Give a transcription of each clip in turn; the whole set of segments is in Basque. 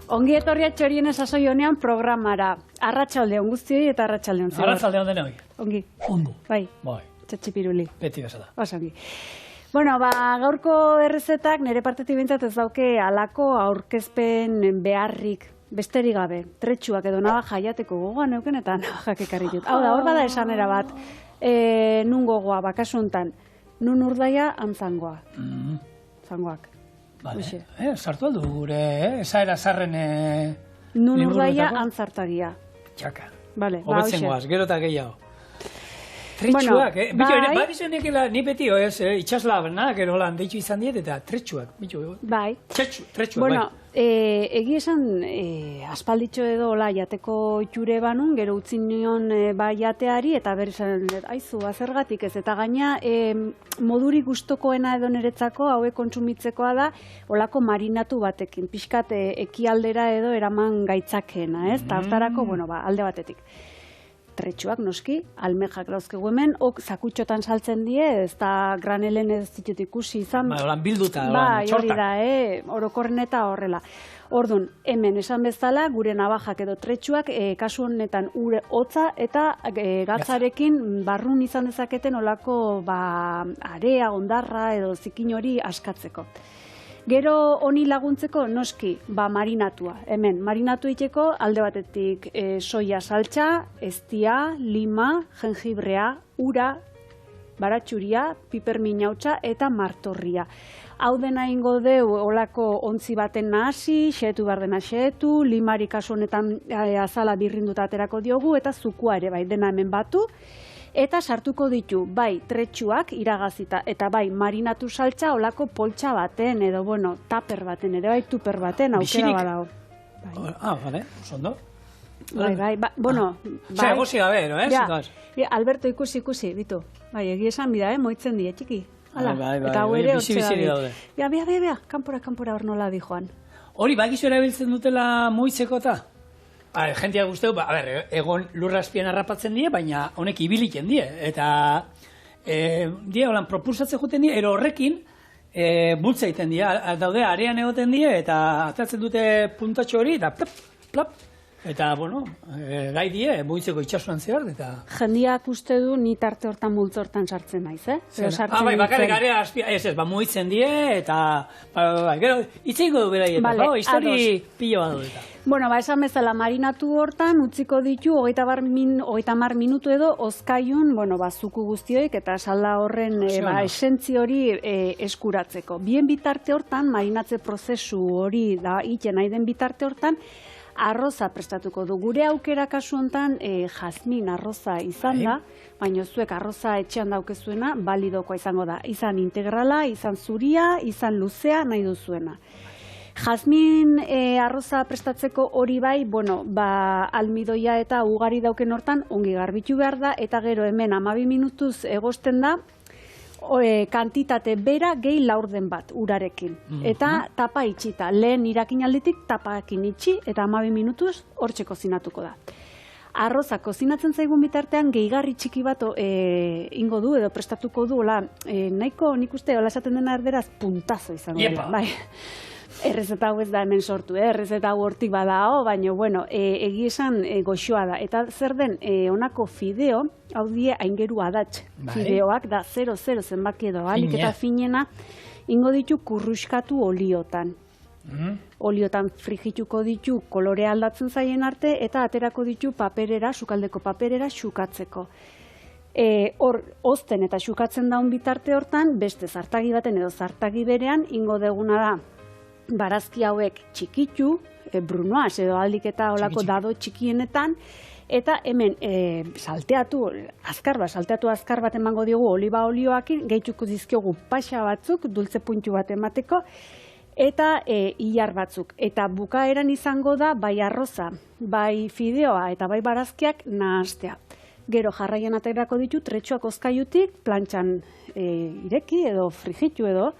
Ongi etorria Txoriene sasoi honean programara. Arratsaldeon guztioi eta arratsaldeon. Arratsaldeon denoi. Ongi. Ondo. Bai. Bai. Txatxipiruli. Beti bezala. Osongi. Bueno, gaurko errezetak nire partetik bintzat ez dauke alako aurkezpen beharrik besterik gabe. Tretxuak edo navaja jateko gogoan neuken eta navajak ekarri dut. Hau da, hor bada esanera bat. Nun gogoa, bakasu hontan. Nun urdaia, antzangoa. Zangoak. Vale. Sartu aldu gure, esaera zarren... Nun urdaia, antzartagia. Txaka. Vale, hobetzen goaz, gero eta gehiago. Tretxuak, ni beti, itxasla berna, gero lan deitu izan diet, eta tretxuak. Bai. Tretxuak, bueno, egi esan, aspalditxo edo jateko itxure banun, gero utzi nion jateari, eta berrizan, aizu, azergatik ez, eta gaina modurik gustokoena edo niretzako, hauek kontsumitzekoa da, olako marinatu batekin, pixkat ekialdera edo eraman gaitzakeena, ez? Eta hartarako, alde batetik. Tretxuak noski, almejak dauzkegu hemen, zakutxotan saltzen die, ez da granelen ez ditut ikusi izan. Holan bilduta, txortak. Hori da, orokorren eta horrela. Orduan, hemen esan bezala, gure navajak edo tretxuak, kasu honetan ure hotza eta gatzarekin barrun izan dezaketen olako area, ondarra edo zikin hori askatzeko. Gero honi laguntzeko noski, marinatua. Hemen, marinatu iteko alde batetik soia saltza, eztia, lima, jengibrea, ura, baratxuria, piperminautza eta martorria. Hau dena ingo deu olako ontzi baten nahasi, xehetu behar dena xehetu, limari kasu honetan azala birrinduta aterako diogu eta zukua ere bai dena hemen batu. Eta sartuko ditu, bai tretxuak iragazita, eta bai marinatu saltza olako poltsa baten, edo taper baten, ere bai tuper baten, aukera badao. Bale, zondo. Bai, Zer, gozi gabe, no, Alberto, ikusi, bitu. Bai, egi esan bida, moitzen die, txiki. Bai, eta hau ere hortxe daude. Bia, kanpora hor nola di joan. Hori, bakizu erabiltzen dutela moitzeko eta? Jentia guzteu, egon lurrazpien harrapatzen die, baina honek ibiliken die. Eta holan propulsatzen juten die, ero horrekin bultza egiten die. Daude, arean egoten die, eta atatzen dute puntatxo hori, eta plap. Eta, gai die, moitzeko itxasuan zehar, eta... Jendiak uste du ni tarte hortan multzo hortan sartzen naiz, Bai, bakarrik area azpia, moitzen die, eta... Gero, itzeiko du beraietan, histori pilo badu eta. Esan bezala marinatu hortan utziko ditu 30 minutu edo ozkaiun, zuku guztioik eta salda horren esentzi hori eskuratzeko. Bien bitarte hortan, marinatze prozesu hori da iten nahi den bitarte hortan, arroza prestatuko du. Gure aukera kasu hontan jazmin arroza izan da, baina zuek arroza etxean daukezuena, balidokoa izango da. Izan integrala, izan zuria, izan luzea, nahi duzuena. Jazmin arroza prestatzeko hori bai, almidoia eta ugari dauken hortan ongi garbitu behar da, eta gero hemen 12 minutuz egosten da, kantitate bera gehi laurden bat urarekin. Eta tapa itxita, lehen irakin alditik tapakin itxi, eta 12 minutuz hortxe kozinatuko da. Arroza kozinatzen zaigun bitartean gehigarri txiki bat ingo du, edo prestatuko du, nahiko nik uste, esaten dena erderaz, puntazo izango dela. Errezeta hau ez da hemen sortu, errezeta hau hortik badao, baina, egi esan goxoa da. Eta zer den, honako fideo, hau die aingeru adatx fideoak, da 0-0 zenbaki edo alik eta finena, ingo ditu kurruskatu oliotan. Oliotan frigituko ditu kolore aldatzen zaien arte, eta aterako ditu paperera, sukaldeko paperera, xukatzeko. Hor, ozten eta xukatzen daun bitarte hortan, beste zartagi baten edo zartagi berean, ingo deguna da, barazki hauek txikitu, brunoaz edo aldik eta olako dado txikienetan, eta hemen salteatu azkar bat emango diogu oliba olioakin, gehituko dizkiogu paxa batzuk, dultze puntu bat emateko, eta ilar batzuk. Eta bukaeran izango da, bai arroza, bai fideoa eta bai barazkiak nahastea. Gero jarraian aterako ditu, tretxoak ozkaiutik, plantxan ireki edo frigitu edo,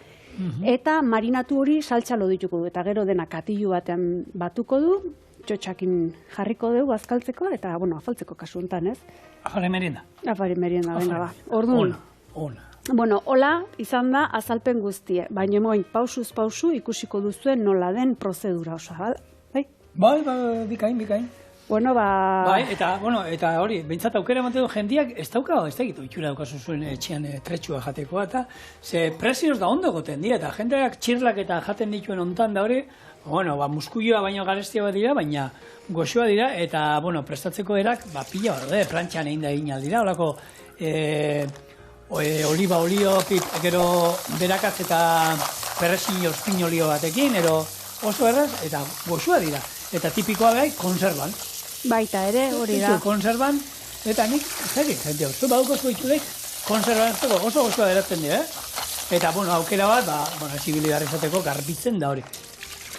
eta marinatu hori saltxalo dituko du, eta gero dena katilu batean batuko du, txotxakin jarriko dugu azkaltzeko, eta, afaltzeko kasu honetan, ez? Afari merienda. Afari merienda, venga, ba. Orduan. Ona. Hola izan da azalpen guztie, baina pausuz pausu ikusiko duzuen nola den prozedura osoa, bai? Bai, bikain. Bueno, Bai, eta hori, behintzat aukera ematen du jendiak, ez dauka, ez dakit, itxura daukazu zuen etxean tretxua jatekoa, eta ze prezioz da ondo goten dira, eta jendeak txirlak eta jaten dituen ontan da hori, muskuioa baino garestia bat dira, baina goxoa dira, eta, prestatzeko erak, pila bat, plantxan egin da egin aldira, holako, oliba olio, gero berakatz eta perrexillo espinolio batekin, ero oso erraz, eta goxoa dira, eta tipikoa behar, konserban. Baita ere, hori da. Konserban, eta nik, jente hau, badukozko itxurek, konserban oso gozoa eratzen dira, Eta, aukera bat, zibili garrizateko garbitzen da hori.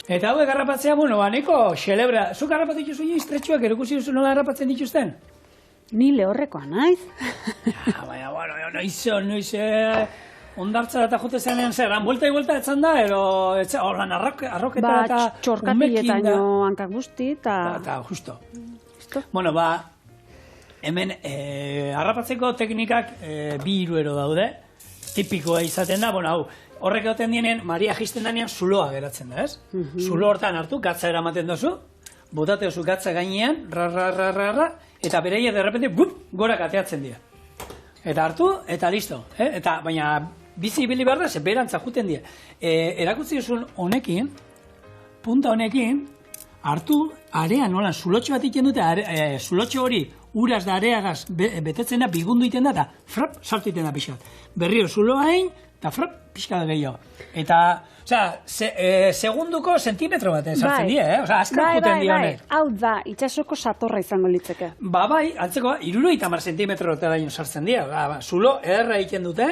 Eta hauek garrapatzea, neko xelebra. Zuk garrapat dituzu inoiz tretxuak, erukusi duzu nola garrapatzen dituzten? Ni lehorrekoa naiz. Baina, noiz, ondartzara eta jote zenean zer, buelta y buelta etzan da, holan arroketa eta txorkatietan hankak guzti, eta justo. Hemen harrapatzeko teknikak 2-3 daude, tipikoa izaten da, horrek egoten dienen, Maria jisten danean zuloa geratzen da, ez? Zulo hortan hartu, gatza eramaten dozu, botate oso gatza gainean, eta bereia derrepente, gora kateatzen dira. Eta hartu, eta listo. Eta, baina, bizi ibili behar da, ze berantza juten dira. Erakutzi duzun honekin, punta honekin, hartu, arean, nolan, zulotxo bat iten dute, zulotxo hori, uraz da areagaz betetzen da, bigundu iten da, eta frap, sartu iten da pixkat. Berriro zuloa egin, eta frap, pixkat gehiago. Eta, segunduko sentimetro bat sartzen dira, azkar juten dira honek. Hau da, itxasoko satorra izango litzeke. Bai, antzeko, 70 sentimetro eta daño sartzen dira. Zulo, erra egiten dute,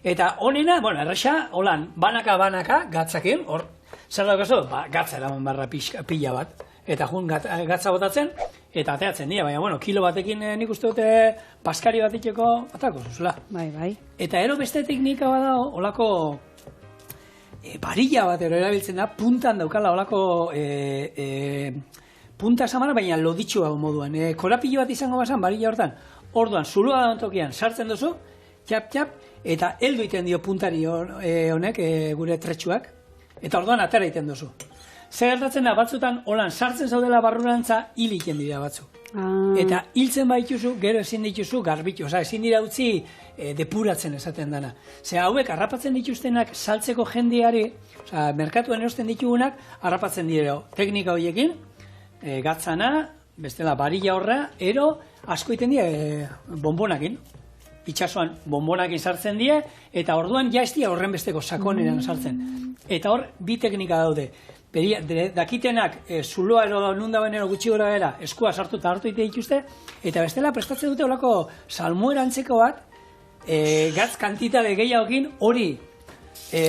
eta honena, erresa, holan, banaka, gatzakin, hor, zer daukazu? Gatza eraman barra pila bat. Eta jun gatza botatzen, eta ateatzen dira, baina, kilo batekin nik uste dute paskari bat itxeko atako zuzula. Bai. Eta ero beste teknika bada, holako barilla bat erabiltzen da, puntan daukala holako punta samara, baina loditxua moduan. Korapilo bat izango bazan, barilla hortan, orduan, zuloa da ontokian sartzen duzu, txap, eta heldu iten dio puntari honek, gure tretxuak, eta orduan atera iten duzu. Zer gertatzen da, batzutan, holan, sartzen zaudela barrurantza, hil iten dira batzu. Eta hiltzen baituzu, gero ezin dituzu garbitu, ezin dira utzi depuratzen esaten dana. Hauek harrapatzen dituztenak saltzeko jendeari, merkatuan erosten ditugunak, harrapatzen dira teknika horiekin, gatzana, bestela barilla horra, ero asko iten dira bonbonakin. Itxasuan bonbonakin sartzen dira, eta orduan ja ez dira horren besteko sakoneran sartzen. Eta hor, bi teknika daude. Dakitenak zuloa ero nundauen ero gutxi gora gara, eskua sartu eta hartu ite dituzte, eta bestela prestatzen dute holako salmuera antzeko bat, gatz kantitate gehiagokin hori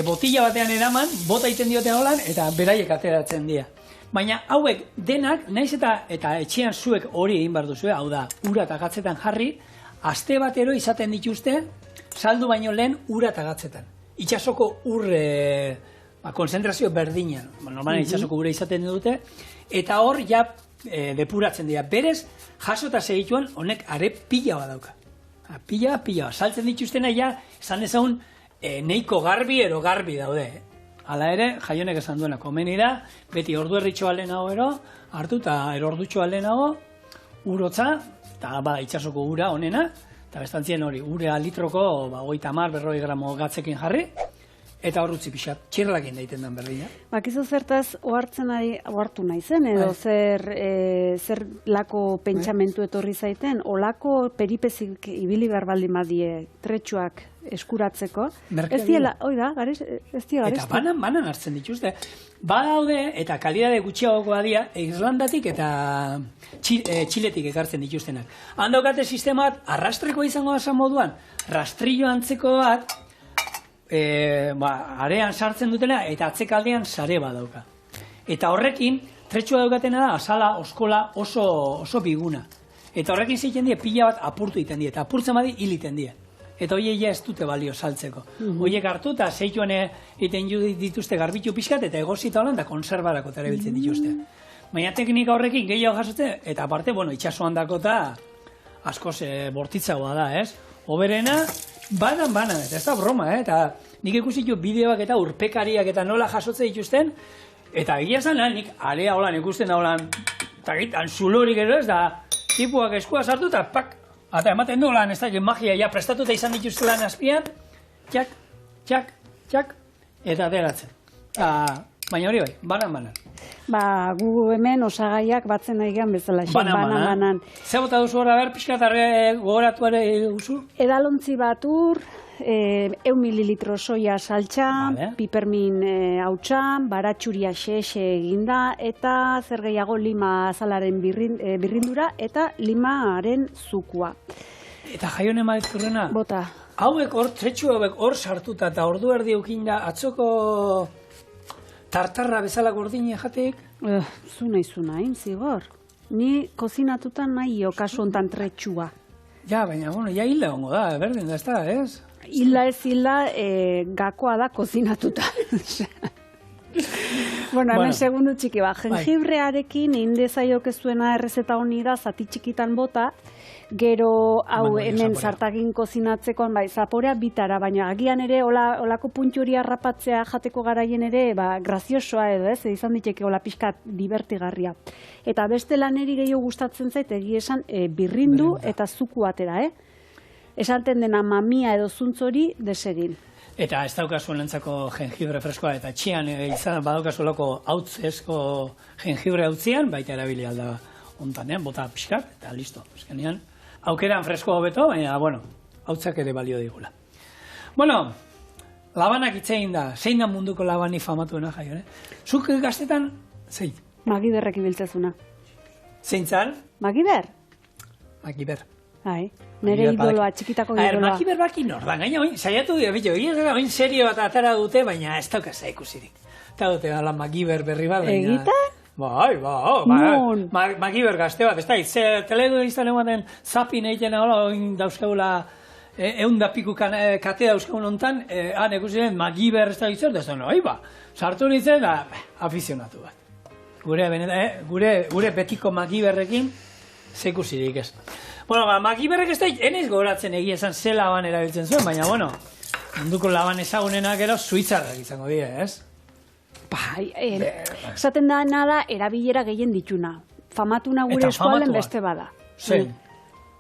botila batean eraman, bota iten dioten holan, eta beraiek ateratzen dira. Baina hauek denak, naiz eta etxean zuek hori egin behar duzue, hau da, ura eta gatzetan jarri, aste batero izaten dituzte, saldu baino lehen ura eta gatzetan. Itxasoko konzentrazio berdinan, normalan itxasoko gure izaten dute, eta hor ja depuratzen dira. Berez, jaso eta segituan honek are pila bat dauka. Pila, saltzen dituztena ja, esan dezagun, neiko garbi ero garbi daude. Hala ere, Jaionek esan duena, komeni da, beti ordu erritxoa lehenago ero, hartu eta erordutxoa lehenago, urotza, eta itxasoko ura honena, eta bestantzien hori, ura litroko, 30-40 gramo gatzekin jarri, eta horrutzi pixat, txirlakin daiten den berdina. Bakizu zertaz ohartu nahi zen, edo zer lako pentsamentu etorri zaiten, olako peripezik ibili behar baldin badie tretxuak eskuratzeko. Ez diela, ez diela. Eta banan hartzen dituzte. Badaude, eta kalidade gutxiagokoa dira, Irlandatik eta Txiletik ekartzen dituztenak. Handaukate sistema bat, arrastreko izango da moduan, rastrillo antzeko bat, arean sartzen dutela eta atzekaldean sare bat dauka. Eta horrekin, tretxua daukatena da, azala, oskola oso biguna. Eta horrekin zeiten die, pila bat apurtu iten die, eta apurtzen badi hil iten die. Eta horiek ja ez dute balio saltzeko. Horiek hartu eta zeituan egiten dituzte garbitu pixkat, eta egozita holan da konserbarako erabiltzen dituzte. Baina teknika horrekin gehiago jasotzen, eta aparte, itxasuan dako eta askoz bortitzagoa da, ez? Oberena, banan, eta ez da broma, eta nik ikusitu bideoak eta urpekariak eta nola jasotzen dituzten, Eta egia esan nik, alea holan ikusten da holan, eta gitan zulorik ero ez da, tipuak eskua sartu eta pak, eta ematen du lan, ez da, magia, ja, prestatuta izan dituzte lan azpian, txak, txak, txak, eta ateratzen. Baina hori bai, banan. Gu hemen osagaiak batzen nahi gehan bezala, banan. Zer bota duzu hori, pixka eta gogoratu ere duzu? Edalontzi bat ur, 1 mililitro soia saltxa, pipermin hautsa, baratxuria xexe eginda, eta zer gehiago lima azalaren birrindura, eta limaren zukua. Eta jaione maizkurrena? Bota. Hauek hor, tretxu hauek hor sartuta eta ordu erdi eukin da, atzoko tartarra bezala gordine jatek? Zu nahi, zigor. Ni kozinatutan nahi kasu hontan tretxua. Ja, baina, bueno, ja hilda hongo da, berdin da, ez da, ez? Hilda ez hilda, gakoa da kozinatuta. Bueno, hemen segundu txiki bat. Jengibrearekin indezaiok ez zuena errezeta honi da, zati txikitan bota, gero hau hemen zartagin kozinatzekoan, zaporea bitara, baina agian ere olako puntxuri harrapatzea jateko garaien ere, graziosoa edo, ez? Izan diteke hola pixkat divertigarria. Eta beste laneri gehiago gustatzen zait, egia esan birrindu eta zuku atera, esanten dena mamia edo zuntzori desegin. Eta ez daukazu lentzako jengibre freskoa, eta txian izan badaukazu loko hautzezko jengibre hautzian, baita erabili alda ontan, bota pixkat, eta listo. Eskenean, aukeran fresko hobeto, baina, bueno, hautzak ere balio digula. Bueno, labanak itzein da, zein da munduko labani famatuena jaio, Zuk gaztetan, zein? Magiberrek ibiltzezuna. Zein zan? Magiber? Magiber. Nere idoloa, txikitako idoloa. Magiber baki nordan, gaina oin, saiatu dira, oin serio bat atara dute, baina ez daukaz ikusirik. Eta dute ala Magiber berri bat. Egiten? Bai, Magiber gazte bat, ez da, teledu izan ematen zapin egiten oin dauzkeula, egun da piku kate dauzkeun ontan, han ikusiren Magiber ez da izan, ez da, sartu nintzen da, afizionatu bat. Gure betiko Magiberrekin, zekusirik ez. Bueno, Magiberrek ez da, enez goratzen egia esan ze laban erabiltzen zuen, baina, bueno, munduko laban ezagunenak ero suitzarrak izango dira, ez? Esaten da nada, erabilera gehien dituna. Famatuna gure eskualen beste bada. Zein?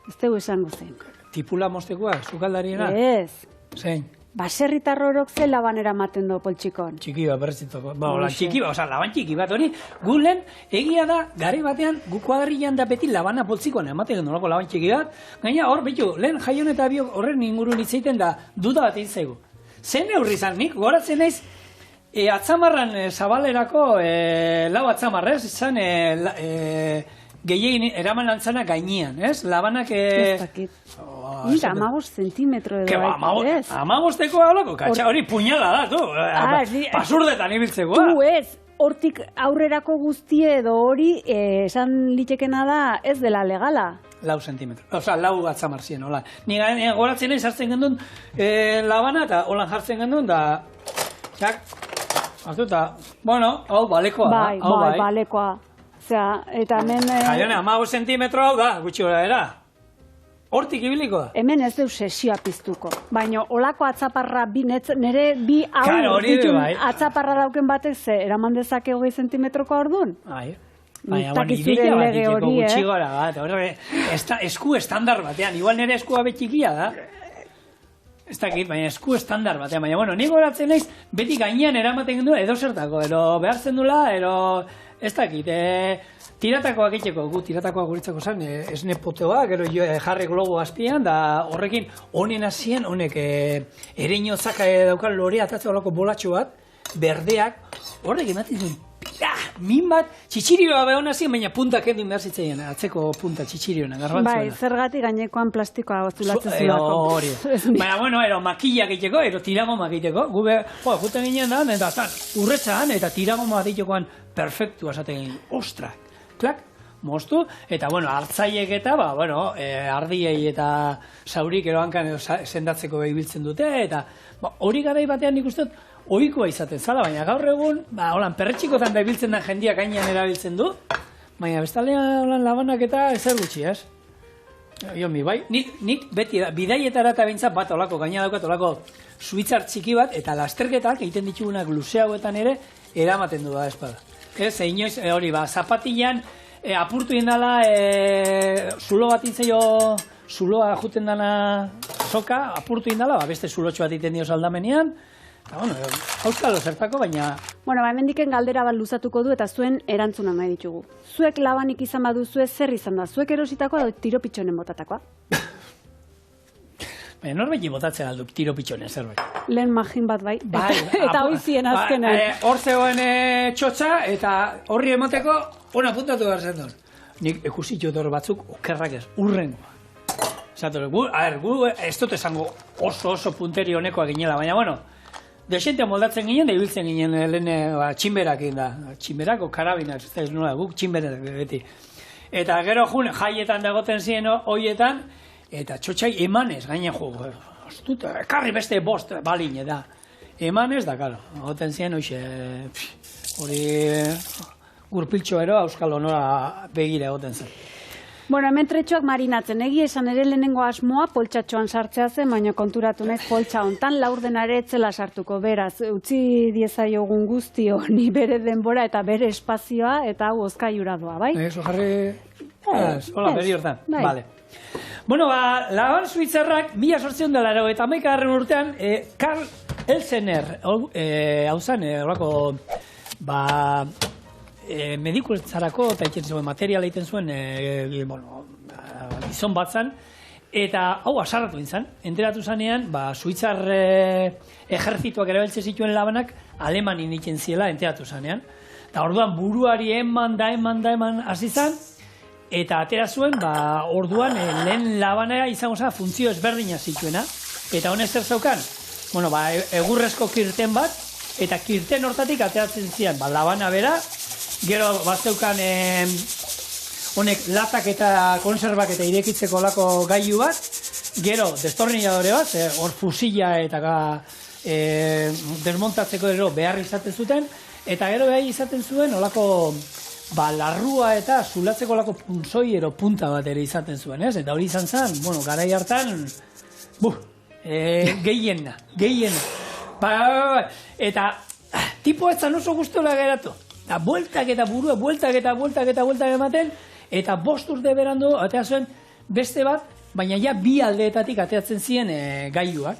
Ez dugu esango zein. Tipula mostekoa, sukaldarienak? Ez. Zein? Baserritar horok ze laban eramaten do poltsikon. Txiki bat, berretzitoko. Laban txiki bat hori, gulen egia da, gare batean, gu kuadrilan da beti labana poltsikoan ematen nolako laban txiki bat. Gaina hor, betu, lehen jaion eta biok horren ingurun itzaiten da, duda bat egin zaigu. Zen neurri zan, nik goratzen naiz, atzamarran zabalerako, lau atzamarrez, izan gehiagin eraman lantzana gainean, ez? Labanak... Ez dakit. Mira, 15 zentimetro edo. Ez? 15-teko haulako, katxa hori puñala da, tu. Pasurdetan ibiltzeko. Tu ez, hortik aurrerako guztie edo hori, esan litekena da, ez dela legala. 4 zentimetro. Osa, 4 atzamar ziren, hola. Ni goratzen nahi sartzen gendun labana, eta holan jartzen gendun, da... Txak, hartuta, bueno, hau balekoa da. Bai, balekoa. Osea, eta hemen... Jaione, 15 zentimetro hau da, gutxi gora era. Hortik ibiliko da. Hemen ez deu sesioa piztuko. Baina, olako atzaparra, nire bi hau ditun atzaparra dauken batek ze, eraman dezake 20 zentimetroko ordun? Baina, ideia bat diteko gutxi gora bat. Esku estandar batean, igual nire eskua betxikia da. Ez dakit, baina esku estandar batean. Baina, bueno, nik goratzen naiz, beti gainean eramaten gendu edo zertako, ero behartzen dula, ero... Ez dakit, tiratakoak egiteko, tiratakoak guritzako zen, esne poteoa, gero jarri globo azpian, da horrekin honen hasien, honek ereinotzak daukan lore atatzea horako bolatxo bat, berdeak, horrek ematen duen, min bat, txitxirioa behon hasien, baina puntak endun behar zitzaien, atzeko punta txitxirioa, garbantzuena. Bai, zergatik gainekoan plastikoa goztulatzen zulako. Baina, bueno, makillak egiteko, tiragoma egiteko, juten ginen da, eta urretzan, eta tiragoma egitekoan perfektua esaten ginen, ostrak, klak, moztu, eta, bueno, hartzaiek eta, ardiei eta saurik eroankan sendatzeko ibiltzen dute, eta hori garai batean nik uste dut, ohikoa izaten zala, baina gaur egun, holan, perretxikotan da ibiltzen da jendia gainean erabiltzen du, baina bestaldean holan labanak eta ezer gutxi, ez? Jomi, bai, nik beti bidaietara eta bintzat bat olako, gaina daukat olako suitzar txiki bat, eta lasterketak egiten ditugunak luzeagoetan ere, eramaten du da espada. Ez, inoiz, hori ba, zapatilan, apurtu indala, zulo bat intzaio, zuloa juten dana soka, apurtu indala, ba, beste zulotxo bat iten dio aldamenean, eta, bueno, auskalo zertako, baina... Bueno, hemendiken galdera bat luzatuko du eta zuen erantzuna nahi ditugu. Zuek labanik izan baduzue zer izan da? Zuek erositakoa edo tiro pitxonen botatakoa? Baina norbeki botatzen aldu tiro pitxonen zerbait. Lehen magin bat bai, eta hoizien azkenan. Hor zegoen txotxa eta horri emoteko ona puntatu behar zen dut. Nik ikusitu dut batzuk okerrak ez, urrengoa. Zator, gu ez dut esango oso punteri honekoa ginela, baina bueno, desente moldatzen ginen, da ibiltzen ginen lehen txinberak da. Txinberak o karabinak, ez nola, guk txinberak beti. Eta gero jaietan dagoten ziren hoietan, eta txotxai emanez, gainen karri beste bost baline da. Emanez da, karo, goten ziren hori gurpiltxo ero, euskal honora begira goten zen. Bueno, hemen tretxoak marinatzen, egia esan ere lehenengo asmoa poltsatxoan sartzea zen, baina konturatu naiz poltsa hontan laurdenare etzela sartuko, beraz, utzi diezaiogun guztio, ni bere denbora eta bere espazioa, eta hau ozkaiura doa, bai? Eso jarri... Hola, beri hortan, bale. Bueno, laban suitzarrak, 1881 urtean, Karl Elsener, hau zen, horako, medikuentzarako eta egiten zuen materiala egiten zuen gizon bat zen, eta hau asarratu nintzen, enteratu zanean, suitzar ejertzituak erabiltzen zituen labanak Alemanin egiten ziela enteratu zanean. Eta orduan buruari eman hasi zen, eta atera zuen, orduan lehen labanera izango zen funtzio ezberdina zituena, eta honek zer zaukan, egurrezko kirten bat, eta kirten hortatik ateratzen ziren, labana bera, gero bazeukan honek latak eta konserbak eta irekitzeko lako gailu bat, gero destornilladore bat, hor fusila eta desmontatzeko ero behar izaten zuten, eta gero behar izaten zuen olako larrua eta zulatzeko lako punzoi ero punta bat ere izaten zuen, ez? Eta hori izan zen, garai hartan, gehiena. Eta tipo ez zan oso guztola geratu. Eta bueltak eta burua, bueltak ematen, eta 5 urte berandu atea zuen beste bat, baina ja 2 aldeetatik ateatzen ziren gailuak.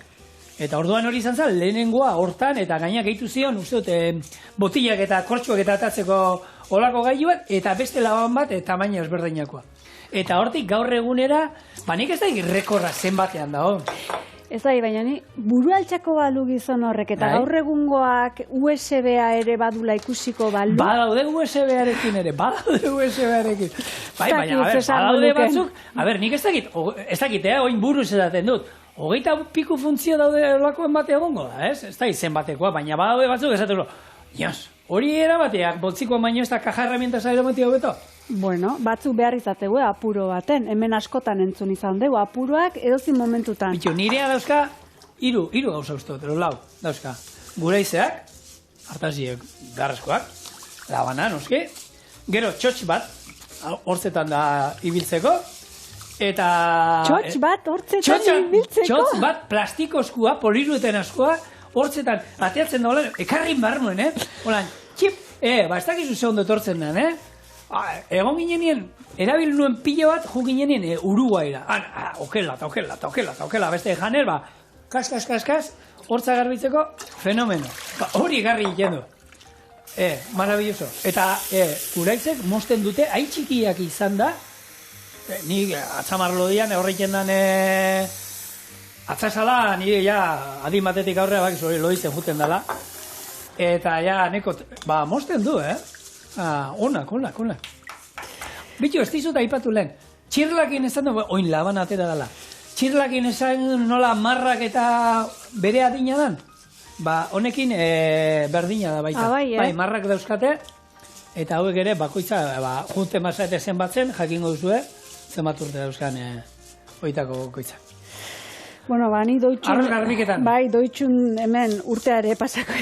Eta orduan hori izan zen, lehenengoa hortan, eta gainak gehitu zion, uste dut, botillak eta kortxoak eta atatzeko olako gailuak, eta beste laban bat, tamaina ezberdinakoa. Eta hortik gaur egunera, nik ez da rekorra zenbatean dago. Ez da, baina ni buru altxako balu gizon horrek, eta gaur egungoak USB-a ere badula ikusiko balu. Badaude USB-arekin ere, baina, badaude batzuk, nik ez dakit, oin buruz edaten dut, 20 piku funtzio daude olakoen bate egongo da, ez? Ez da izen batekoa, baina badaude batzuk esateko, hori erabateak, boltzikoan baino ez da kaja herramientas aerometio beto? Bueno, batzuk behar izategu apuro baten, hemen askotan entzun izan dugu, apuroak edozin momentutan. Bitu, nirea dauzka, hiru gauza uste dut, lau dauzka. Gureizeak, hartaziek garrezkoak, labana, noski, gero txotx bat, hortzetan da ibiltzeko, eta... Txotx bat, hortzetan ibiltzeko? Txotx bat, plastikozkoa, poliruten askoa, hortzetan, ateatzen da, ekarrin barnuen, holan, txip, ez dakizu ze ondo etortzen den, egon ginenien, erabil nuen pilo bat, ju ginenien Uruguaira. Okela, beste janer, kas, hortza garbitzeko, fenomeno. Hori garri egiten du. Maravilloso. Eta uraitzek mosten dute, hain txikiak izan da, nik atzamarlo dian, horreiten dan, atzazala, nire ja, adin batetik aurrera, hori loitzen juten dela. Eta ja, neko, mosten du, Onak. Bitu, ez dizut aipatu lehen. Txirlakin esan du, oin laban atera dela. Txirlakin esan nola marrak eta bere adina dan. Honekin berdina da baita. Bai, marrak dauzkate, eta hauek ere bakoitza, junte mazate zenbatzen, jakingo duzue, zenbat urte dauzkan oitako bakoitza. Bueno, ni doitxun... Arroz garbiketan. Bai, doitxun hemen urteare pasako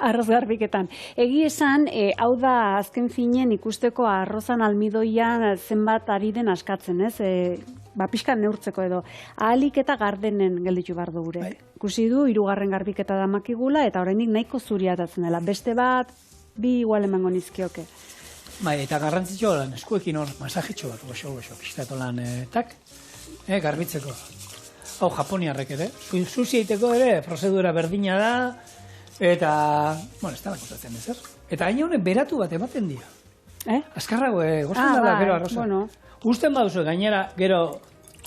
arroz garbiketan. Egi esan, hau da azken finen ikusteko arrozan almidoian zenbat ari den askatzen, ez? pixkan neurtzeko edo, ahalik eta gardenen gelditu behar du gure. Ikusi du, 3. garbiketa damakigula, eta oraindik nahiko zuriatatzen dela. Beste bat, 2 igual emango nizkioke. Bai, eta garrantzitsua lan, eskuekin hor, masajitxo bat, goxo, pixkatu lan, garbitzeko. Hau, japoniarrek ere, susi eiteko ere, prozedura berdina da, eta, bueno, ez da lakotatzen ezer. Eta hain honen beratu bat ematen dira. Azkarrago, gozten dara, gero arroza. Bueno. Usten baduzu, gainera, gero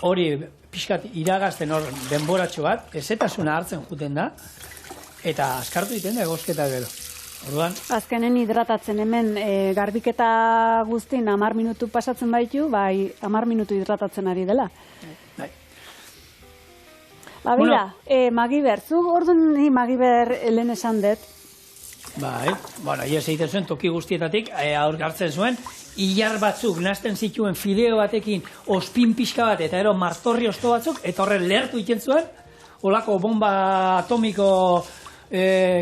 hori pixkat iragazten hor denboratxo bat, ezetasuna hartzen juten da, eta azkartu egiten da egozketa gero. Orduan, azkenen hidratatzen hemen garbiketa guztin 10 minutu pasatzen baitu, bai 10 minutu hidratatzen ari dela. Bai. Ba, bera, Magiber, zu orduan ni Magiber lehen esan dut. Bai, bueno, ies egiten zuen toki guztietatik, aur hartzen zuen, hilar batzuk nazten zituen fideo batekin ospin pixka bat, eta ero martorri osto batzuk, eta horren lehertu egiten zuen, olako bomba atomiko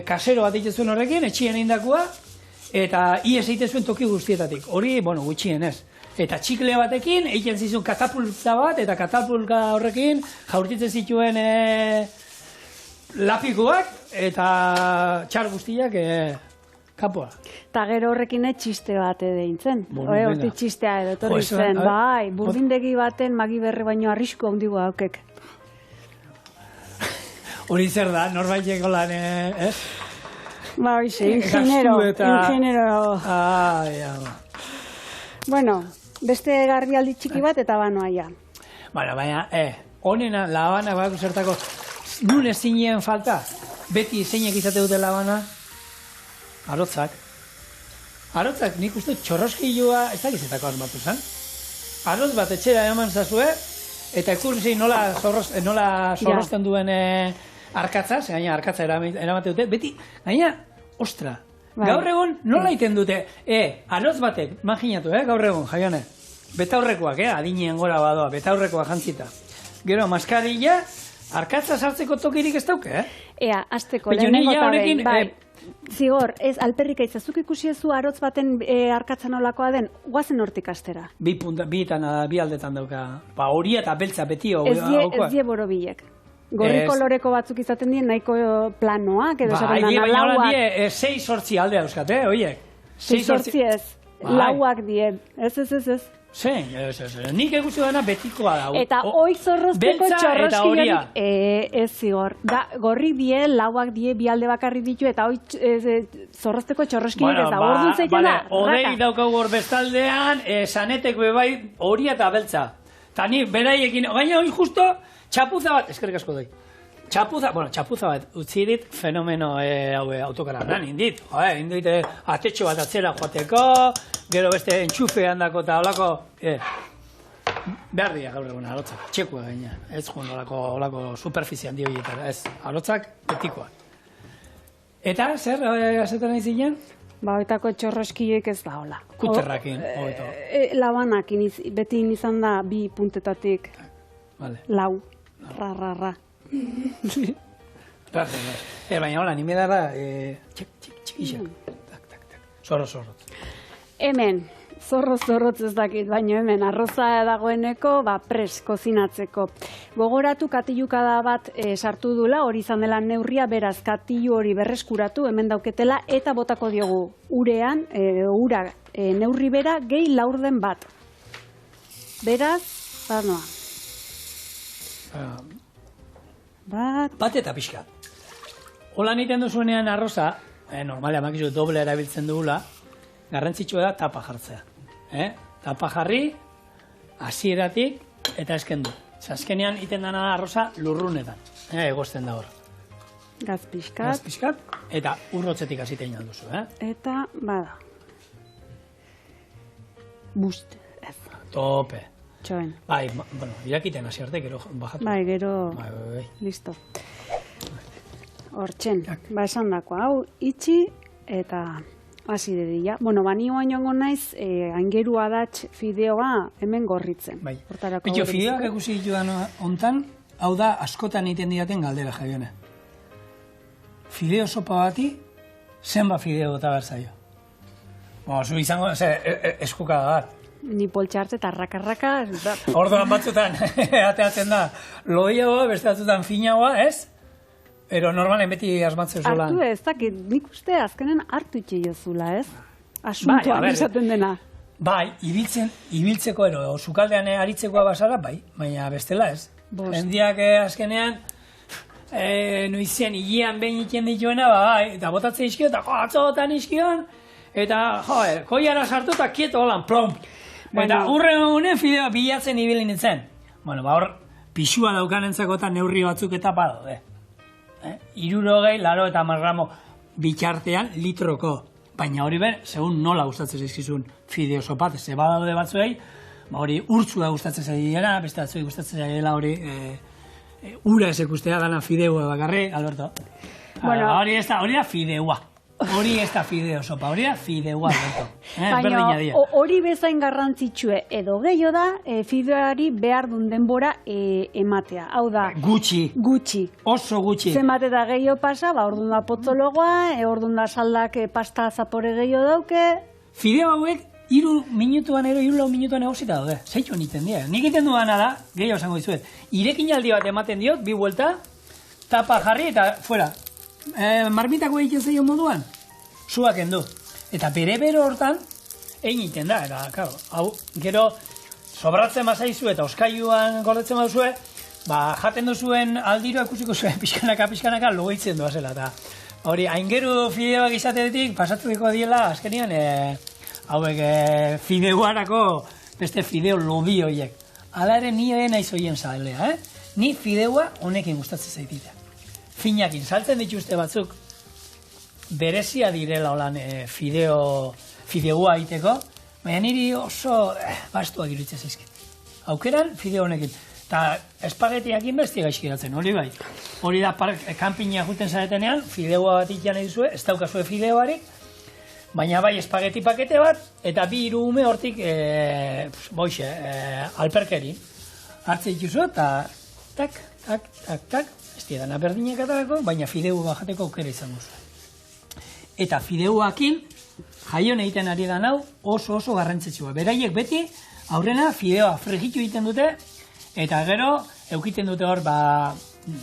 kasero bat egiten zuen horrekin, etxien eindakua, eta ies egiten zuen toki guztietatik. Hori, bueno, gutxien ez. Eta txiklea batekin, egiten zizun katapulta bat, eta katapulta horrekin jaurtitzen zituen lapikoak, eta txar guztiak kapoa. Eta gero horrekin txiste bat edeintzen. Hortik txistea edo torri Jo, zen. Bai, burdindegi baten Magiberri baino arrisku handigoa haukek. Hori zer da, norbaiteko lan, ez? Ba, hoxe, ingeniero. Bueno, beste garbialdi txiki bat eta banoaia. Baina, honena, labana bako zertako, nun ezinien falta, beti zeinek izate dute labana, arotzak. Arotzak, nik uste txorroskilua, ez da gizetako asmatu zen. Arotz bat etxera eman zazue, eta ikurri nola zorrozten duen arkatza, ze gaina arkatza eramate dute, beti, gaina, ostra, gaur egon nola iten dute, arotz batek, imaginatu, gaur egon, jaione, betaurrekoak, adinien gora badoa, betaurrekoak jantzita. Gero, maskarilla, arkatza sartzeko tokirik ez dauke, Ea, azteko, lehenengo eta behin, bai. Zigor, ez, alperrik aitzazuk ikusi ezu arotz baten arkatzan olakoa den, guazen hortik astera. Bi aldetan dauka, horia eta beltza beti. Ez die borobilek. Gorri koloreko batzuk izaten dien nahiko planoak, edo esaten dana lauak. Baina die 6-8 aldea euskate, oiek. 6-8 ez, lauak die, ez. Zein, nik eguzu dena betikoa da. Eta oik zorrozteko txorroskiliorik, ez zigor. Gorri die, lauak die, bi alde bakarri ditu, eta oik zorrozteko txorroskiliorik ez da. Orduan zeiten da, odei daukagu hor bestaldean, sanetek bebai horia eta beltza. Eta ni beraiekin, gaina hori justo, txapuza bat, eskerrik asko doi. Txapuza bat, utzi dit fenomeno autokara lan, indit atetxo bat atzera joateko, gero beste entxufe handako eta holako, behar dira gaur egun alotzak, txekua gaina, ez joan holako superfizian dio hietara, ez, alotzak betikoa. Eta, zer, azetan nahi zinen? Ba, oitako txorroskioek ez da, hola. Kuterrakin, Labanak, beti izan da, 2 puntetatik, lau, ra. Baina hola, nime dara txikixak. Zorrotz. Hemen, zorrotz ez dakit, baina hemen arroza dagoeneko pres kozinatzeko. Gogoratu katilukada bat sartu dula, hori izan dela neurria, beraz katilu hori berreskuratu, hemen dauketela, eta botako diogu urean, ura neurri bera, gehi laurden bat. Beraz, noa. Bat eta pixka. Hola niten duzuenean arroza, normalia makizu doble erabiltzen dugula, garrantzitsua da tapa jartzea. Tapa jarri, hasieratik eta eskendu. Azkenean iten dana arroza lurrunetan, egozten da hor. Gaz pixkat. Eta urrotzetik hasitein alduzu. Eta, bada. Bust, ez. Tope. Txoen. Bai, bueno, irakiten hasi arte, gero bajatu. Bai, gero, listo. Hortxen, esan dako, hau, itxi eta hasi dedila. Bueno, bani oain joango naiz, aingeru adatx fideoa hemen gorritzen. Bai, bitxo, fideoak ekusi ditudan ontan, hau da, askotan egiten diaten galdera jaione. Fideo sopa bati, zenba fideo eta berzaio. Zu izango, eskukada bat. Ni poltsa hartze eta rakarraka. Orduan batzutan, ateatzen da, loiagoa, beste batzutan finagoa, ez? Ero normalen beti asmatzen zolan. Hartu ez, dakit, nik uste azkenen hartu itxeiozula, ez? Asuntoan izaten dena. Bai, ibiltzeko ero, sukaldean aritzekoa basara, bai, baina bestela ez. Jendiak azkenean, noizien, hilean behin iten dituena, bai, eta botatzen izkio, eta atzotan izkion, eta, koiara sartu eta kieto holan, plom. Eta hurre honen fideoa bilatzen ibili nintzen. Bueno, hor, pixua daukanentzako eta neurri batzuk eta badaude. 60, 80 gramo bitxartean litroko. Baina hori ben, segun nola gustatzen zaizkizun fideo sopat, ze badaude batzuei, hori urtsua gustatzen zaidela, beste batzuei gustatzen zaidela hori ura ez ikustea dana fideoa bakarrik, Alberto. Hori da fideoa. Hori ez da fideo sopa, hori da fideoa, Alberto. Baina hori bezain garrantzitsue edo gehiago da, fideoari behar duen denbora ematea. Hau da... Gutxi. Oso gutxi. Zenbat eta gehiago pasa, orduan da potzologoa, orduan da saldak pasta zapore gehiago dauke. Fideo hauek, 3 minutuan ero, 4 minutuan egosita daude. Zeitu niten dira. Nik iten duana da, gehiago esango dizuet. Irekin aldi bat ematen diot, 2 buelta, tapa jarri eta fuera. Marmitako egiten zaio moduan, zuak endu. Eta bere-bero hortan, egiten da, eta, claro, hau, gero, sobratzen bazaizu eta oskailuan gordetzen baduzue, jaten duzuen aldiro ikusiko zuen pixkanaka logoitzen doazela, eta hori, aingeru fideoak izatetik, pasatuko diela, azkenian, hauek fideuarako beste fideo lobi horiek. Hala ere, ni naiz horien zalea, Ni fideua honekin gustatzen zaitita. Finakin, saltzen dituzte batzuk, berezia direla holan fideua egiteko, baina niri oso bastuak iruditzen zaizkit. Aukeran, fideo honekin. Eta espagetiakin besti gaizkiratzen, hori bai. Hori da, kanpina juten zaretenean, fideua bat itian edizue, ez daukazue fideoarik, baina bai espageti pakete bat, eta 2-3 ume hortik, alperkeri. Hartze dituzu, eta tak, ez dira berdinak atarako, baina fideu bajateko aukera izango zuen. Eta fideuakin, jaion egiten ari da hau oso garrantzitsua. Beraiek beti, aurrena fideoa fregitu egiten dute, eta gero, eukiten dute hor,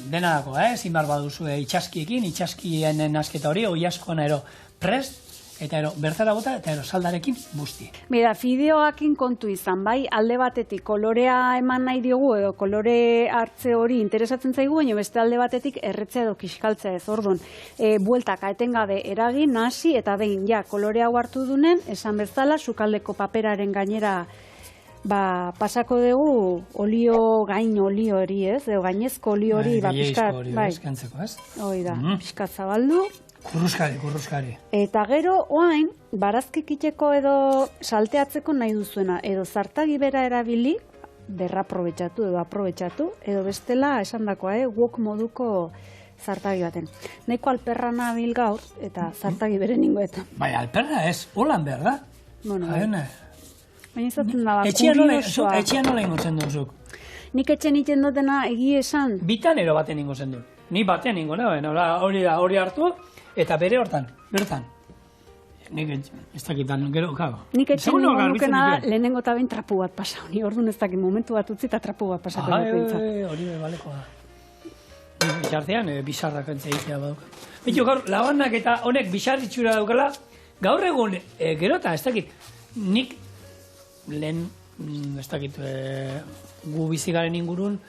dena dako, zinbar baduzu itxaskiekin, itxaskien nasketa hori, oiaskoan ero prest, eta ero bertara bota, eta ero saldarekin busti. Mira, fideoakin kontu izan, bai, alde batetik kolorea eman nahi diogu, edo kolore hartze hori interesatzen zaigu, baina beste alde batetik erretzea edo kiskaltzea ez, orduan. Bueltaka etengabe eragin, nasi, eta behin, kolorea hartu dunen, esan bezala, sukaldeko paperaren gainera pasako dugu gain olio hori, ez? Edo gainezko olio hori, pixkat, bai. Hoi da, pixkat zabaldu. Kurruskari. Eta gero, oain, barazkikiteko edo salteatzeko nahi duzuena, edo zartagi bera erabili, aprobetxatu, edo bestela, esan dakoa, wok moduko zartagi baten. Neko alperra nabil gaur, eta zartagi bere ningoetan. Bai, alperra ez, holan behar da. Bueno, baina izaten da, kuriosoa. Etxean nola ingotzen duzuk? Nik etxen iten dutena egie esan. Bitan ero baten ingotzen du. Ni baten ingo, hori hartu, eta bere hortan, bertan. Nik ez dakitan, gero, kago. Nik etxen ningo nukena lehenengo eta behin trapu bat pasa. Ni orduan ez dakit momentu bat utzi eta trapu bat pasako. Hori baleko da. Jartean, bizarrak entzaitea baduk. Bitu, gaur, labanak eta honek bizarritxura daukala, gaur egun, gero eta ez dakit, nik lehen, ez dakit, gu bizigaren ingurun,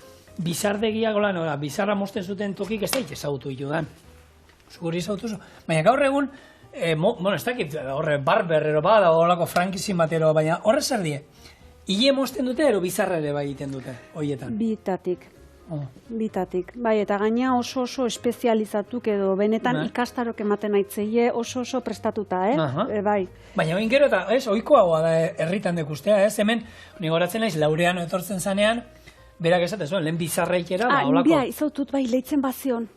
bizardegiak, bizarra mosten zuten tokik ez daite ezagutu itudan. Zuguri ezagutu zu. Baina gaur egun, ez dakit, horre barber ero bada, horrelako frankizin batero, baina horre zer die. Ile mosten dute, ero bizarra ere bai egiten dute, hoietan. Bitatik. Bai, eta gaina oso espezializatuk edo benetan ikastarok ematen aitzeie oso prestatuta, bai. Baina bain gero eta, ohikoagoa da herritan dekustea, hemen, nigoratzen naiz, Laureano etortzen zanean, berak esate zuen, lehen bizarraikera, holako. Izautut, leitzen bazion,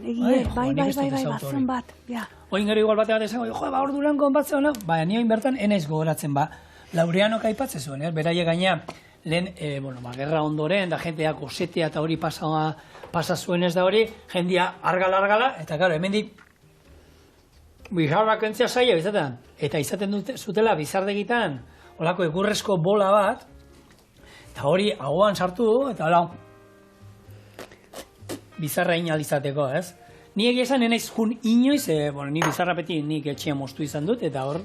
egie, bai, bazion bat, Oin gero igual bate bat esango, hor Durangon bat zeona, baina nioin bertan enaiz gogoratzen Laureano kaipatzen zuen, beraie gaina, lehen, gerra ondoren, da jendeak osetea eta hori pasa zuen ez da hori, jendia argala, eta gero, hemendik, bizarrak entzia saia, eta izaten zutela bizardegitan, olako egurrezko bola bat, eta hori ahoan sartu du, eta hola, bizarra inalizateko, ez? Ni egia esan enaiz jun inoiz, ni bizarra beti nik etxean moztu izan dut, eta hor,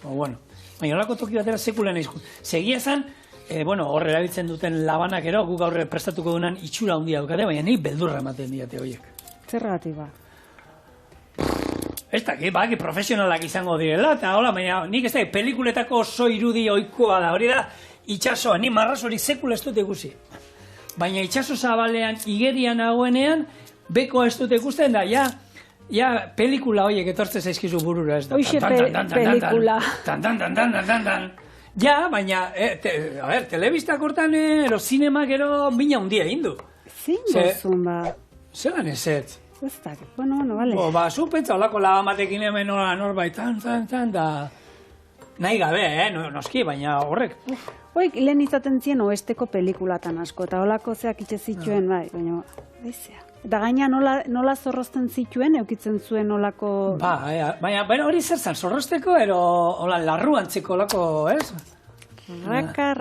bueno, baina olako toki batera sekula enaiz jun. Segia esan, hor erabiltzen duten labanak ero, guk aurre prestatuko dunan itxura handia dukate, baina nik beldurra ematen diate horiek. Zergatik ba? Ez dakit, profesionalak izango direla, eta hola, baina nik ez da, pelikuletako oso irudi oikoa da, hori da, itxasoa, ni marraz hori sekula ez dut ikusi. Baina itxaso zabalean, igerian nagoenean, bekoa ez dut ikusten da, ja, pelikula horiek etortzen zaizkizu burura ez da. Hoxe pelikula. Ja, baina, telebistak hortan, ero zinemak ero mina hundia egin du. Zingozun ba. Zelan ez. Ez dakit, bueno, bale. Zu pentsa olako labamatekin hemen norbait, da... Nahi gabe, noski, baina horrek. Hoik, lehen izaten zien oesteko pelikulatan asko, eta holako zeak itxe zituen, bai, baina, baizea. Eta gaina nola zorrozten zituen, eukitzen zuen olako... Baina hori zer zan, zorrozteko, ero larruantzeko olako, ez? Raka.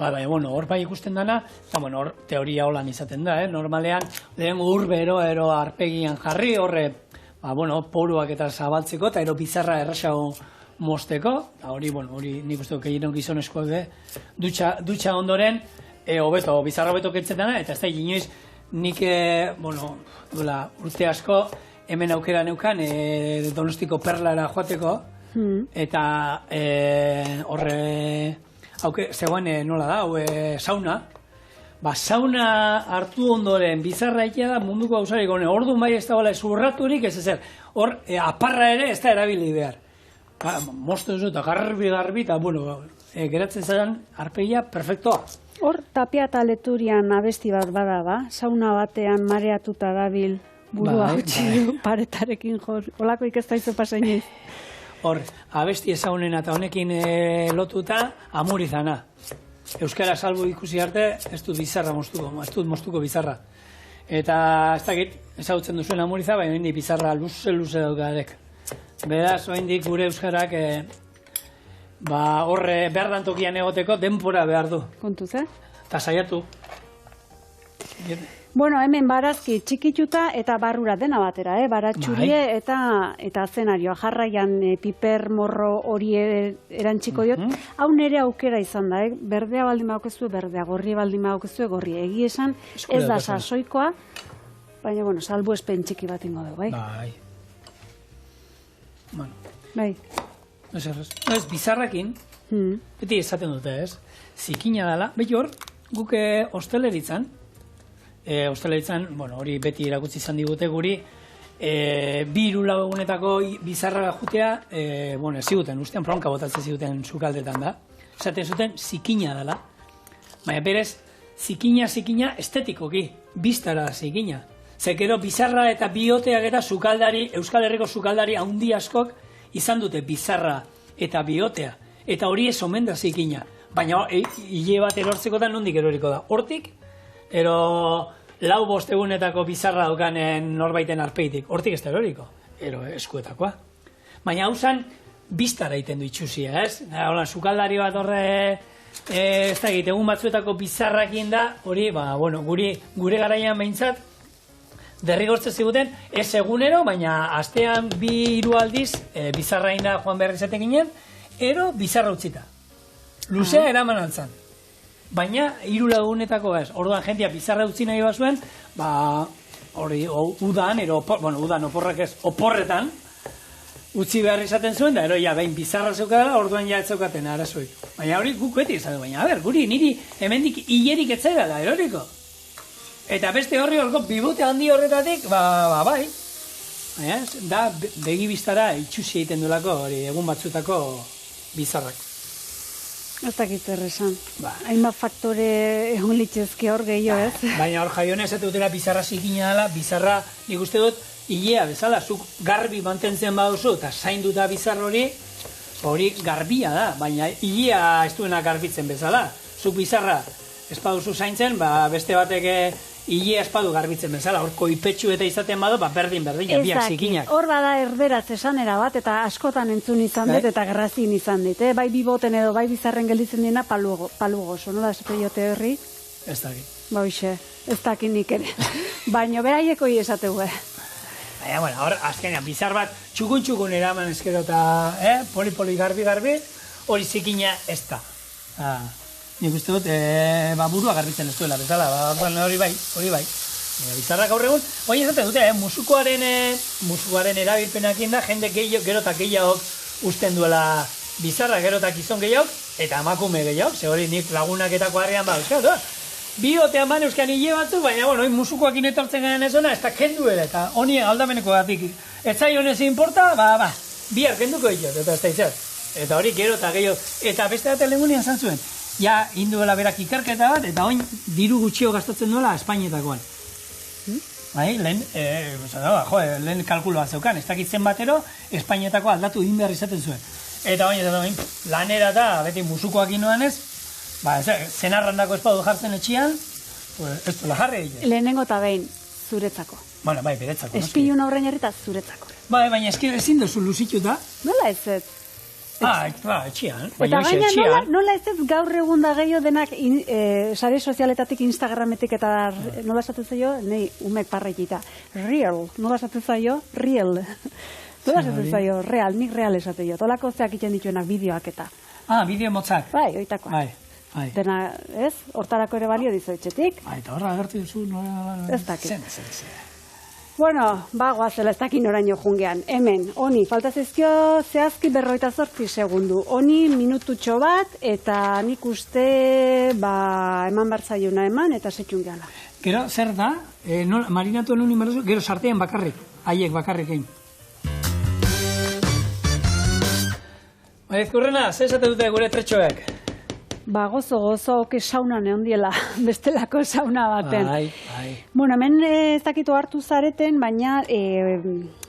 Baina, hor bai ikusten dana, eta hor teoria holan izaten da, normalean, lehen urbero, ero arpegian jarri, horre, poruak eta zabaltzeko, eta ero bizarra erraxago mosteko, eta hori nik uste gehienon gizoneskoak dutxa ondoren, bizarra hobeto kentzen dana, eta ez da inoiz nik, duela urte asko, hemen aukera neukan, Donostiko Perlara joateko, eta horre, zegoen nola da, sauna, sauna hartu ondoren bizarra egia da munduko gauzarik honen, orduan bai ez da bala zurraturik ez ezer, hor aparra ere ez da erabili behar. Mosto ez dut, garbi, eta geratzen zaren arpegia perfektoa. Hor tapia eta leturian abesti bat bada ba, sauna batean mareatuta dabil burua utzi paretarekin jor, olakoik ez da izo pasainiz. Hor, abesti ezagunena eta honekin lotuta amurizana. Euskara salbu ikusi arte, ez dut bizarra moztuko, ez dut moztuko bizarra. Eta ez dakit, ezagutzen duzuen amuriza, baina hendik bizarra luze daukarek. Beraz, oindik gure euskarak horre behar dan tokian egoteko denpora behar du. Kontuz, Eta saiatu. Bueno, hemen barazki txikituta eta barrura dena batera, baratxurie eta zenarioa. Jarraian piper morro hori erantxiko diot. Hau nere aukera izan da, berdea baldin baukezue, berdea, gorri baldin baukezue, gorri. Egi esan, ez da sasoikoa, baina, salbu espen txiki bat ingo dugu, bai? Bai. Ez, bizarrakin, beti esaten dute, ez? Zikina dela, beti hor, guke hosteleritzan, hori beti erakutsi izan digute guri, bi irulagunetako bizarra jutea, ziguten, ustean bronka botatzen ziguten sukaldetan da. Esaten zuten, zikina dela. Baina berez, zikina estetikoki, biztara zikina. Zekero bizarra eta bioteak eta Euskal Herriko sukaldari handi askok izan dute bizarra eta biotea. Eta hori ez omen da zikina. Baina hile bat erortzekotan nondik eroriko da. Hortik, ero 4-5 egunetako bizarra daukanen norbaiten arpeitik. Hortik ez da eroriko. Ero eskuetakoa. Baina hau zan, biztara egiten du itxusia, ez? Hola, sukaldari bat horre, ez da egite, egun batzuetako bizarrakin da, hori, gure garaian behintzat, derrigortzen ziguten, ez egunero, baina astean 2-3 aldiz bizarra inda joan behar izaten ginen, ero bizarra utzita. Luzea eraman altzan. Baina 3 lagunetako ez. Orduan jentia bizarra utzi nahi bazuen, hori udan, udan oporrak ez, oporretan, utzi behar izaten zuen, da ero behin bizarra zeukadala, orduan ez zeukaten arazoik. Baina hori guk beti izan, baina guri niri hemendik hilerik etzaidala eroriko. Eta beste horri horko bibote handi horretatik, bai. Da, begi biztara itxusi egiten duelako, hori egun batzutako bizarrak. Ez dakit erresan. Hainbat faktore egon litzezke hor gehiago, ez? Baina hor jaiona ez dutela bizarra zikina dela, bizarra nik uste dut hilea bezala, zuk garbi mantentzen baduzu, eta zainduta bizarra hori garbia da, baina hilea ez duena garbitzen bezala. Zuk bizarra ez baduzu zaintzen, beste batek Ile espadu garbitzen bezala, hor koipetxu eta izaten badu, berdin, biak zikinak. Hor bada erderatz esanera bat, eta askotan entzun izan dut, eta grazin izan dit. Bai biboten edo, bai bizarren gelditzen dina palugoso, nola esate jote horri? Ez dakit. Ba, hoxe, ez dakit nik ere. Baina beraieko hi esateu, Baina, bueno, hor, azkenean, bizar bat, txukun eraman eskero eta, poli garbi, hori zikina ez da. Nik uste dut, burua garbitzen ez duela, bezala, hori bai. Bizarrak gaur egun, hori ezaten dute, musukoaren erabilpenakin da, jende gero eta gehiagok usten duela bizarra, gero eta gizon gehiagok, eta emakume gehiagok, ze hori nik lagunak eta kuadrian euskal, biotean ban euskan hile batzu, baina, bueno, musukoak inetortzen garen ez ona, ez da kendu ere, eta honi aldameneko gatik, ez zai honez inporta, bihar kenduko diot, eta ez da izat. Eta hori gero eta gehiago, eta beste bat lehengunean zantzuen, ja, induela berak ikerketa bat, eta oin diru gutxio gastatzen duela Espainietakoan. Bai, lehen kalkulo bat zeukan, ez dakitzen batero, Espainietako aldatu egin behar izaten zuen. Eta oin, lanera eta beti musukoak inoan ez, zenarrandako espadu jartzen etxian, ez duela jarri egin. Lehenengo eta behin, zuretzako. Bueno, bai, beretzako. Espilun horrein herrita zuretzako. Bai, baina ezin duzu luzituta. Nola ez? Etxian. Eta gaina nola ez gaur egun da gehiago denak sare sozialetatik, Instagrametik eta nola esaten zaio, nahi umek parrekita. Real, nola esaten zaio, real. Nola esaten zaio, real, nik real esaten jo. Tolako zeak iten dituenak bideoak eta. Bideo motzak. Bai, oitakoa. Bai. Dena, ez? Hortarako ere balio dizu etxetik. Eta horra agertu duzu, ez dakit. Bueno, goazela ez dakin oraino jungean. Hemen, honi, falta zaizkio zehazki 48 segundu. Honi minututxo bat, eta nik uste eman bartzaiuna eman, eta setxun gehala. Gero, zer da? Marinatu nuen inbarazu, gero sartean bakarrik, haiek bakarrik egin. Ezkurrena, zer esate dute gure tretxoek? Gozo, sauna neondiela, bestelako sauna baten. Bai. Bueno, hemen ez dakitu hartu zareten, baina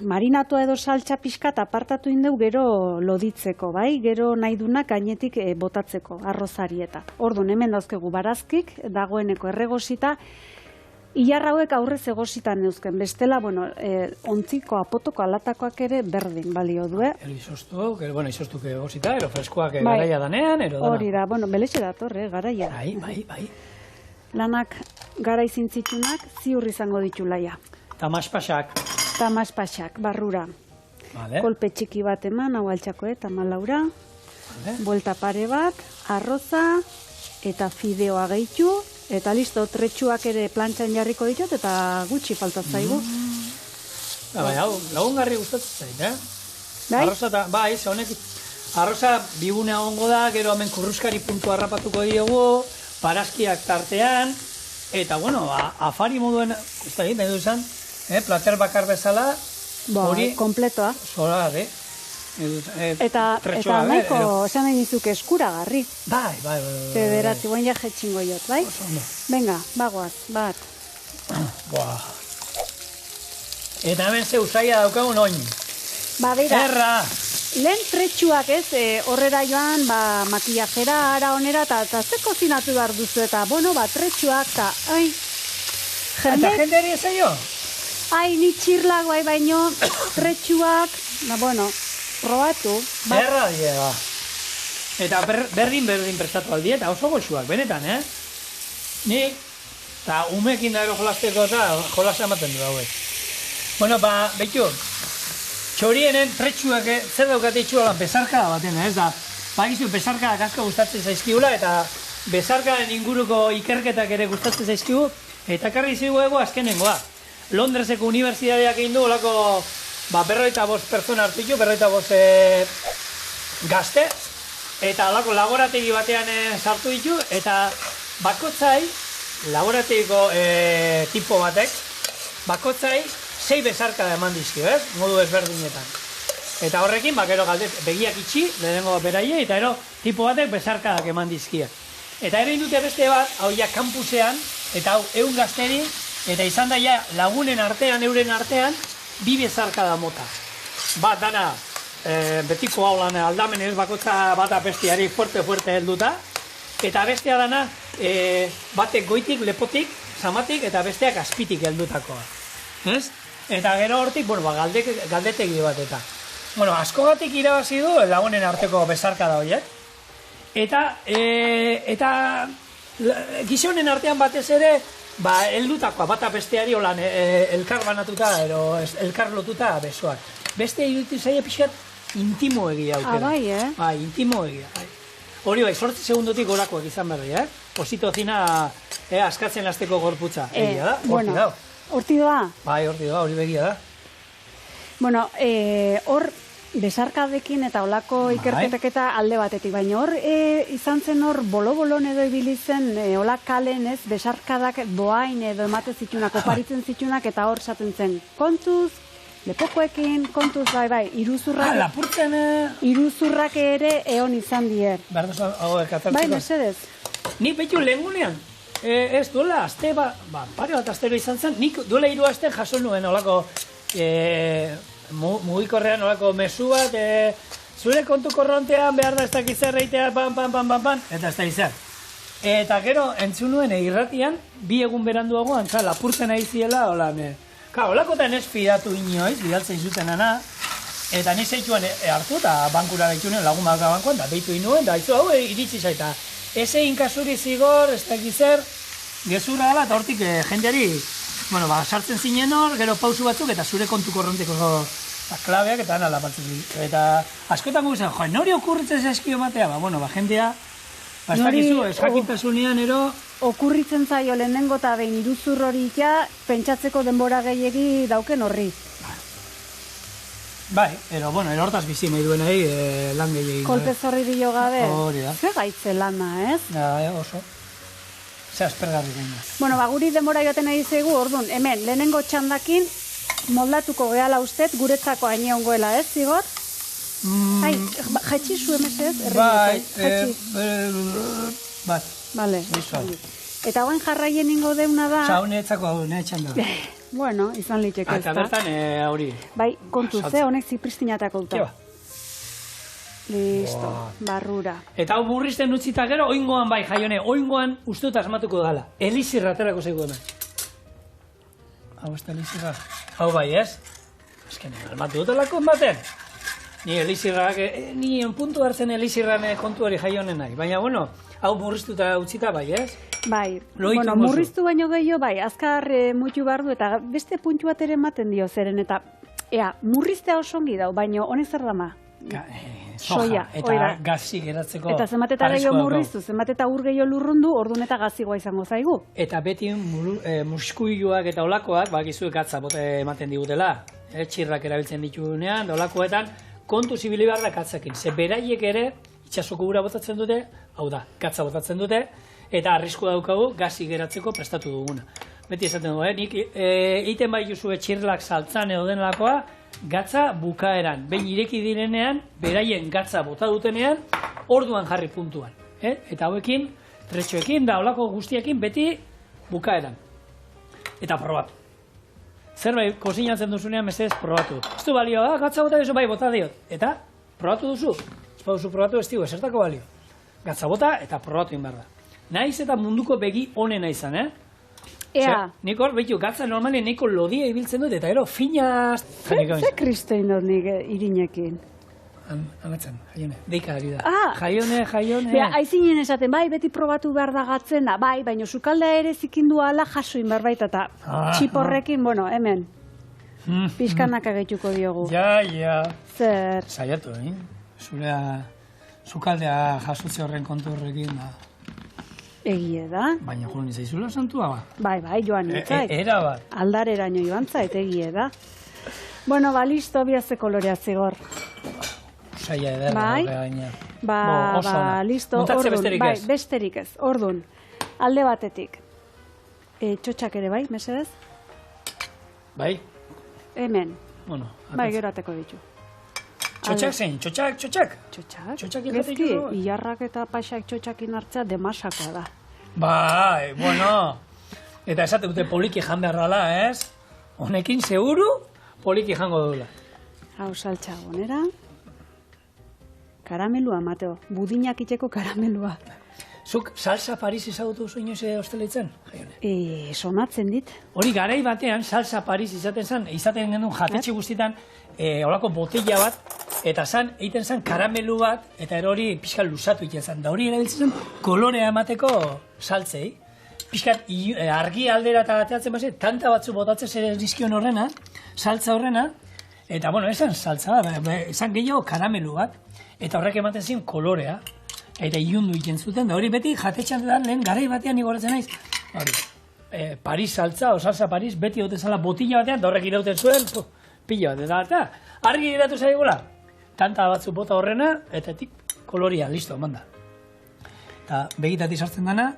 marinatua edo saltxa pixkat apartatu indeu gero loditzeko, bai? Gero nahi dunak gainetik botatzeko, arrozari eta. Orduan, hemen dauzkegu barazkik, dagoeneko erregosita, ilarra hauek aurrez egositan neuzken. Bestela, ontziko, apotoko, alatakoak ere berdin balio du, izoztuk egosita, ero freskoak garaia danean, ero dana. Hori da, belexe dator, garaia. Bai. Lanak gara izintzitunak ziur izango ditu laia. Tamaspaxak, barrura. Kolpe txiki bat eman, hau altxako, tamalaura. Buelta pare bat, arroza, eta fideoa gehitu. Eta listo, tretxuak ere plantxan jarriko ditut, eta gutxi faltatzaigu. Lagungarri gustatzen zait, Bai? Bai, honek, arroza biguna ongo da, gero hemen kurruskari puntu harrapatuko diogu, parazkiak tartean, eta, afari moduen, ez da, nahi duzan, plater bakar bezala, hori... Kompletoa. Zora, Eta nahiko, esan nahi nizuk eskuragarri. Bai. Bederatzi, guen ja jetxingo jot, bai? Venga, bagoaz, bat. Eta hemen ze usaia daukagun oin. Erra! Lehen tretxuak ez, horrera joan, makillajera, ara onera, eta ze kozinatu behar duzu, eta, tretxuak, eta, Eta jenderi ez aio? Ni txirlak baino, tretxuak, probatu. Erra diega. Eta berdin prestatu aldi, eta oso goxuak, benetan, Ni, eta umekin daero jolasteko eta jolasa ematen du hauek. Behitu, txorienen tretxuak zer daukate itxualan bezarkada baten, ez da? Bakizu, bezarkadak asko gustatzen zaizkigula, eta bezarkaden inguruko ikerketak ere gustatzen zaizkigu, eta karri ziguego azkenengoa. Londreseko unibertsitateak egin du, olako 45 pertsona hartitu, 45 gazte, eta olako laborategi batean sartu ditu, eta bakotzai, laborategiko tipo batek, bakotzai 6 bezarkada eman dizkio, modu ezberdinetan. Eta horrekin, gero galdez, begiak itxi, lehenengo beraie, eta ero tipo batek bezarkadak eman dizkia. Eta ere indute beste bat, hau ja kampusean, eta hau 100 gazteri, eta izan da ja lagunen artean, euren artean, 2 bezarkada mota. Bat dana, betiko hau lan aldamenez, bakotza bat apestiari fuerte helduta, eta bestea dana, batek goitik, lepotik, zamatik eta besteak azpitik heldutakoa. Ez? Eta gero hortik, galdetegi bat eta. Bueno, askogatik irabazi du lagunen arteko besarkada horiek. Eta gizonen artean batez ere, heldutakoa, bata besteari holan elkar banatuta, elkar lotuta besoak. Beste iruditu zaila pixkat intimo egia aukera. Bai, Bai, intimo egia. Hori bai, 8 segundotik gorakoak izan berri, Oxitocina askatzen hasteko gorputza. Egia da, horti da. Horti da? Bai, horti da, hori begia da. Bueno, hor besarkadekin eta olako ikerketek eta alde batetik, baina hor izan zen hor bolo-bolon edo ibili zen hola kalen ez, besarkadak doain edo ematen zitunak, oparitzen zitunak eta hor saten zen kontuz, lepokoekin, kontuz, bai, iruzurrak... Lapurtzen... Iruzurrak ere eon izan dier. Berdoz, hau ekatartzeko. Bai, mesedez. Nik behitu lehengunean, ez duela, aste pare bat astero izan zen, nik duela 3 aste jaso nuen olako mugikorrean olako mezu bat, zure kontu korrontean behar da ez dakiz erreitea, pan, eta ez da izan. Eta gero, entzun nuen irratian, 2 egun beranduago, antza, lapurtzen ari ziela, olakotan ez fidatu inoiz, bidaltzen zuten ana, eta ni zeituan hartu, eta bankura behitu nuen, lagun bat bankuan, eta behitu inuen, da izu hau iritsi zaita. Eze inkasuri zigor, ez dakiz gezurra gala, eta hortik jendeari, sartzen zinen hor, gero pausu batzuk, eta zure kontu korronteko klabeak, eta anala batzuk. Eta askotan guzan, nori okurritzen zaizkio matea, jendea, ez dakizu, ez jakintasunean, okurritzen zaio lehenengo eta behin iruzur hori pentsatzeko denbora gehiegi dauken horri. Bai, hortaz bizi nahi duen lan gehiagin. Kolpe zorri dio gabe. Hori da. Ze gaitze lana, ez? Oso. Ze aspergarri gaina. Guri denbora joaten nahi zaigu, orduan, hemen, lehenengo txandakin, moldatuko gehala ustez, guretzako haine ongoela, ez, zigor? Jaitsi zu emesez? Bai, bat. Bale. Eta guen jarraien ingo deuna da... Honetzako hau, txanda. Bueno, izan liteke ez da. Eta bertan hori. Bai, kontuz, honek zipristinatako duta. Listo, barrura. Eta hau burrizten utzita gero, oingoan bai, jaione, oingoan uste asmatuko dala. Elizirra aterako zeiku hemen. Hau ez da elizirra. Hau bai, ez? Azken, almatu dutelako baten. Ni elizirrak, ni puntu hartzen elizirran kontuari jaionen nahi. Baina, hau murriztuta utzita bai, ez? Bai, murriztu baino gehiago, bai, azkar mutu behar du, eta beste puntu bat ere ematen dio zeren, eta, murriztea oso ongi dau, baino, honek zer dama? Soia, eta gazi geratzeko... Eta zemateta gehiago murriztu, zemateta ur gehiago lurrundu, orduan eta gazigoa izango zaigu. Eta beti muskuiluak eta olakoak, bakizuek gatza ematen digutela, txirrak erabiltzen ditugunean, olakoetan, kontu zibili behar da gatzakin. Ze beraiek ere, itxasoko ura botatzen dute, hau da, gatza botatzen dute, eta arrisku daukagu gazi geratzeko prestatu duguna. Beti esaten dugu, nik egiten bai juzue txirlak saltzan edo denelakoa, gatza bukaeran. Behin ireki direnean, beraien gatza bota dutenean, orduan jarri puntuan. Eta hauekin, tretxoekin da olako guztiekin beti bukaeran. Eta probatu. Zerbait kozinatzen duzunean mesedez probatu. Ez du balio, gatza bota duzu, bai, bota diot. Eta probatu duzu. Ez duzu probatu ez digu, esertako balio. Gatza bota eta probatu inbar da. Naiz eta munduko begi onena izan, Ea. Nik hor, behitu, gatza normalien nahiko lodia ibiltzen dut, eta ero, finaz... Ze kristein dut nik irinekin? Amatzen, jaione, deika ari da. Jaione. Bea, aizinen esaten, bai, beti probatu behar da gatzen da, bai, baina sukaldea ere zikindu ala jasoin behar baita, eta txiporrekin, hemen, pixkanak ageituko diogu. Ja. Zer? Zaiatu, zurea, sukaldea jasotze horren kontu horrekin, da. Egie da. Baina joan izaizula santua, ba? Bai, joan nintzait. Era bat. Aldareraino joan zait, egie da. Listo, biazze kolorea zigor. Zaila ederra, gaina. Listo, orduan. Bai, besterik ez. Orduan, alde batetik. Txotxak ere bai, mesedez? Bai? Hemen. Bai, gero ateko ditu. Txotxak zein? Txotxak? Txotxak gezki, ilarrak eta paixak txotxakin hartzea demasakoa da. Bai, Eta esate dute poliki jan beharrala, ez? Honekin, seguru, poliki jango duela. Hau saltxagonera. Karamelua, Mateo. Budinak itxeko karamelua. Zuk salsa Paris ezagutu zu inoiz hosteletzen? Sonatzen dit. Hori garai batean salsa Paris izaten genuen jatetxe guztietan olako botella bat, eta egiten zen karamelu bat, eta hori pixka luzatu egiten zen. Da hori erabiltzen zen kolorea emateko saltzei. Pixka argi aldera eta bateatzen bazen, tanta batzu botatzen zer dizkion horrena, saltza horrena, eta bueno, esan saltza, esan gehiago karamelu bat, eta horrek ematen zen kolorea, eta ilundu egiten zuten, da hori beti jatetxean da lehen garai batean igoratzen naiz. Hori, Paris saltza, o salsa Paris, beti dute zala botilla batean, da horrek irauten zuen, pila bat, eta argi iratu zaigula. Tanta batzu bota horrena, eta koloria, listo, manda. Eta begitatik sartzen dana,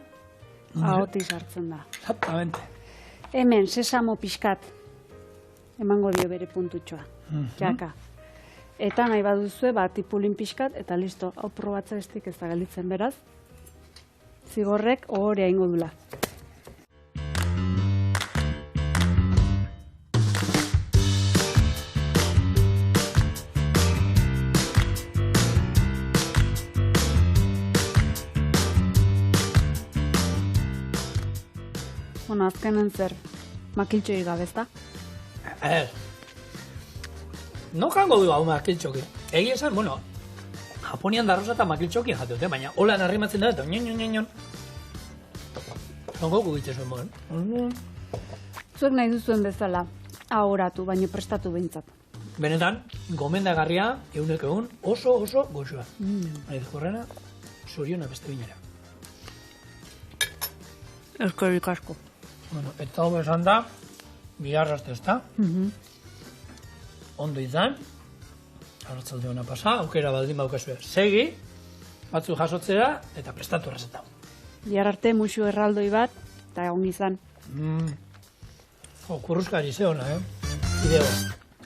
ahotik sartzen da. Exactamente. Hemen, sesamo pixkat, emango dio bere puntutxoa, jaka. Eta nahi baduzue, tipulin pixkat, eta listo, hau probatza bestik ez da galitzen beraz. Zigorrek ohorea ingo dula. Bueno, azkenen zer, makiltxoi gabe, ezta? No jango du hau makiltxoki. Egia esan, bueno, Japonian darroza eta makiltxoki jateute, baina holan arrimatzen da, eta nion. Zongo gugitze zuen moden. Zuek nahi duzuen bezala, ahoratu, baina prestatu behintzat. Benetan, gomendagarria, egun, oso goxua. Nahi horrena, zoriona beste binera. Eskerrik asko. Bueno, eta hau esan da, bigarrazte ez da. Ondo izan, arratzalde hona pasa, aukera baldin baukazue. Segi, batzu jasotzera, eta prestatu errezeta. Bihar arte musu erraldoi bat, eta egon izan. Kurruzkari ze hona, Ideoa.